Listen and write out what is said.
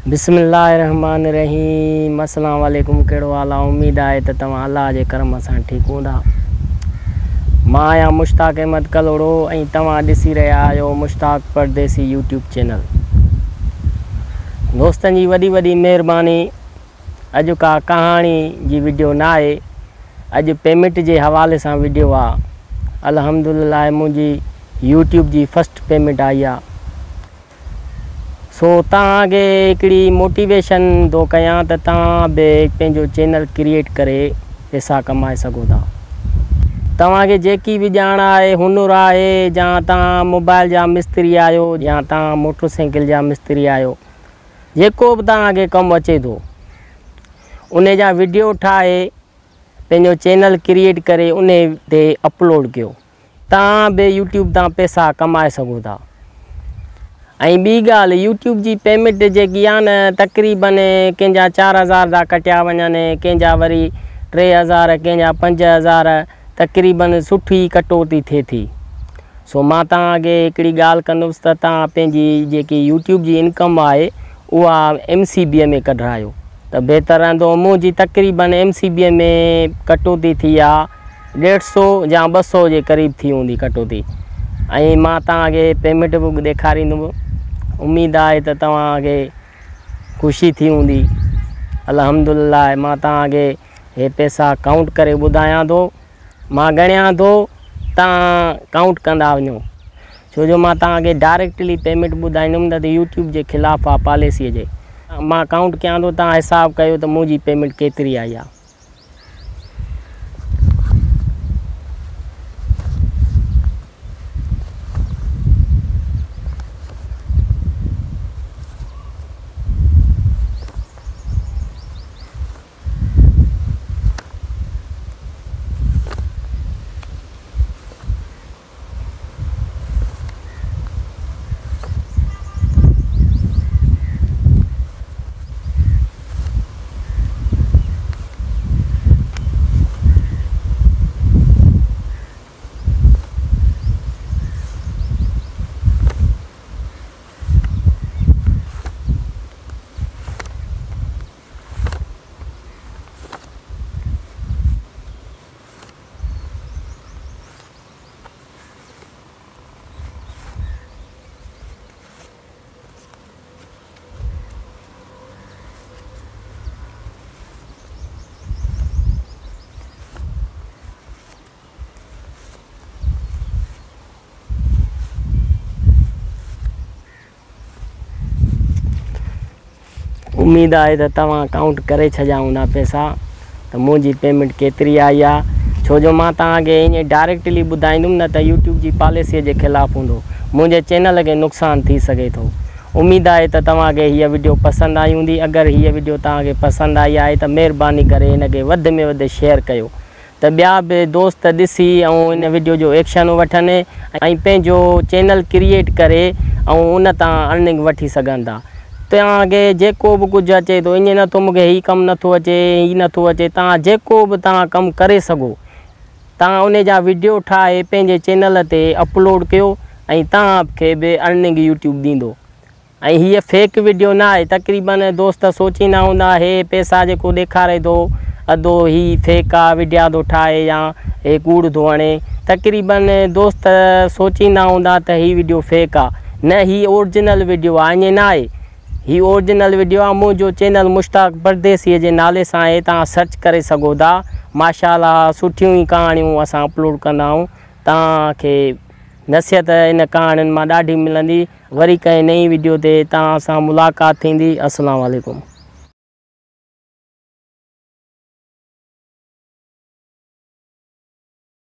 बिस्मिल्लाहिर्रहमानिर्रहीम। अस्सलाम वालेकुम। कहिड़ो हाल आहे? उम्मीद आहे त तव्हां अल्लाह जे करम सां ठीकु हूंदा। मां आहियां मुश्ताक अहमद कलोड़ो ऐं तव्हां ॾिसी रहिया आहियो मुश्ताक परदेसी यूट्यूब चैनल। दोस्तनि जी वॾी वॾी महिरबानी। अॼु का कहाणी जी वीडियो न आहे, अॼु पेमेंट जे हवाले सां वीडियो आहे। अल्हम्दुलिल्लाह मुंहिंजी यूट्यूब जी फर्स्ट पेमेंट आई आहे। सो तव्हांखे हिकिड़ी मोटिवेशन थो कयां त तव्हां बि पंहिंजो चैनल क्रिएट करे पैसा कमाए सघो था। तव्हांखे जेकी बि ॼाण आहे, हुनुर आहे, या तव्हां मोबाइल जा मिस्त्री आहियो या तव्हां मोटरसाइकिल जा मिस्त्री आहियो, जेको बि तव्हांखे कमु अचे थो उन जा वीडियो ठाहे पंहिंजो चैनल क्रिएट करे उन ते अपलोड कयो। तव्हां बि यूट्यूब तां पैसा कमाए सघो था। ऐं ॿी ॻाल्हि, यूट्यूब जी पेमेंट जेकी आहे न, तक़रीबन कंहिंजा 4000 था कटिया वञनि, कंहिंजा वरी 3000, कंहिंजा 5000, तक़रीबन सुठी कटौती थिए थी। सो मां तव्हांखे हिकिड़ी ॻाल्हि कंदुसि त तव्हां पंहिंजी जेकी यूट्यूब जी इनकम आहे उहा MCB में कढायो त बहितर रहंदो। मुंहिंजी तक़रीबन MCB में कटौती थी आहे 150 या 200 जे क़रीब थी हूंदी कटौती। ऐं मां तव्हांखे पेमेंट बुक ॾेखारींदुमि। उम्मीद आहे त तव्हांखे ख़ुशी थी हूंदी। अल्हम्दुलिल्लाह मां तव्हांखे हे पैसा काउंट करे ॿुधायां थो। मां ॻणियां थो, तव्हां काउंट कंदा वञो, छो जो मां तव्हांखे डायरेक्टली पेमेंट ॿुधाईंदुमि न त यूट्यूब जे ख़िलाफ़ु आहे पॉलिसीअ जे। मां काउंट कयां थो, तव्हां हिसाबु कयो त मुंहिंजी पेमेंट केतिरी आई आहे। उम्मीद आहे त तव्हां काउंट करे छॾिया हूंदा पैसा त मुंहिंजी पेमेंट केतिरी आई आहे, छो जो मां तव्हांखे ईअं डायरेक्टली ॿुधाईंदुमि न त यूट्यूब जी पॉलिसीअ जे ख़िलाफ़ु हूंदो, मुंहिंजे चैनल खे नुक़सानु थी सघे थो। उम्मीद आहे त तव्हांखे हीअ वीडियो पसंदि आई हूंदी। अगरि हीअ वीडियो तव्हांखे पसंदि आई आहे त महिरबानी करे हिनखे वधि में वधि शेयर कयो त ॿिया बि दोस्त ॾिसी ऐं हिन वीडियो जो एक्शन वठनि ऐं पंहिंजो चैनल क्रिएट करे ऐं उन तां अर्निंग वठी सघनि था। तव्हांखे जेको बि कुझु अचे थो, ईअं नथो मूंखे हीउ कमु नथो अचे, हीउ नथो अचे, तव्हां जेको बि तव्हां कमु करे सघो, तव्हां उन जा वीडियो ठाहे पंहिंजे चैनल ते अपलोड कयो ऐं तव्हांखे बि अर्निंग यूट्यूब ॾींदो। ऐं हीअ फेक वीडियो न आहे। तक़रीबन दोस्त सोचींदा हूंदा हे पैसा जेको ॾेखारे थो अधो ही फेक आहे, विडिया थो ठाहे या हे कूड़ थो हणे। तक़रीबन दोस्त सोचींदा हूंदा त हीअ वीडियो फेक आहे, न ही ओरिजिनल वीडियो आहे। ईअं न आहे, ही ओरिजिनल वीडियो आहे। मुंहिंजो चैनल मुश्ताक परदेसीअ जे नाले सां आहे, तव्हां सर्च करे सघो था। माशाअल्लाह सुठियूं ई कहाणियूं असां अपलोड कंदा आहियूं। तव्हांखे नसीहत इन कहाणियुनि मां ॾाढी मिलंदी। वरी कंहिं नई वीडियो ते तव्हां सां मुलाक़ात थींदी। अस्सलाम वालेकुम।